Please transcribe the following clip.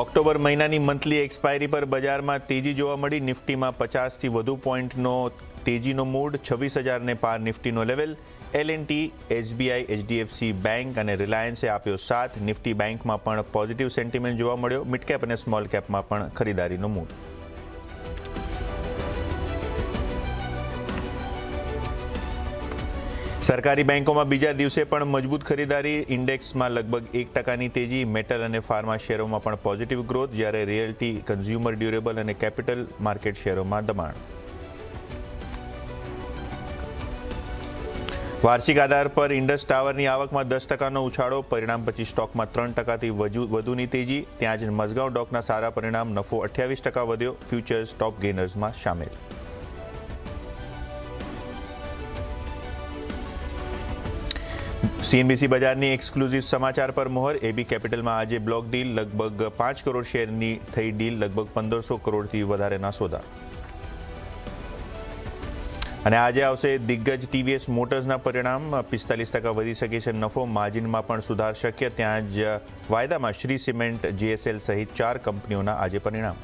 October મહિનાની monthly expiry પર બજારમાં તેજી જોવા મળી। નિફ્ટીમાં 50થી વધુ પોઈન્ટનો તેજીનો મૂડ, 26,000ને પાર નિફ્ટીનો level. L&T, SBI, HDFC bank અને રિલાયન્સે આપ્યો સાથ। નિફ્ટી બેંકમાં પણ પોઝિટિવ સેન્ટિમેન્ટ જોવા મળ્યો। મિડ કેપ અને સ્મોલ કેપમાં પણ ખરીદારીનો મૂડ। સરકારી બેંકોમાં બીજા દિવસે પણ મજબૂત ખરીદારી। ઇન્ડેક્સમાં લગભગ 1%ની તેજી। મેટલ અને ફાર્મા શેરોમાં પણ પોઝિટિવ ગ્રોથ, જ્યારે રિયલ્ટી, કન્ઝ્યુમર ડ્યુરેબલ અને કેપિટલ માર્કેટ શેરોમાં દબાણ। વાર્ષિક આધાર પર ઇન્ડસ ટાવરની આવકમાં 10%નો ઉછાળો। પરિણામ પછી સ્ટોકમાં 3%થી વધુની તેજી। ત્યાં જ મઝગાંવ ડોકના સારા પરિણામ, નફો 28% વધ્યો। ફ્યુચર્સ ટોપ ગેનર્સમાં સામેલ। CNBC બજારની એક્સક્લુઝિવ સમાચાર પર મોહર। AB કેપિટલમાં આજે બ્લોક ડીલ, લગભગ 5 કરોડ શેરની થઈ ડીલ, લગભગ 1500 કરોડથી વધારેના સોદા। અને આજે આવશે દિગ્ગજ TVS મોટર્સના પરિણામ, 45% વધી શકે છે નફો, માર્જિનમાં પણ સુધાર શક્ય। ત્યાં જ વાયદામાં શ્રી સિમેન્ટ, JSL સહિત 4 કંપનીઓના આજે પરિણામ।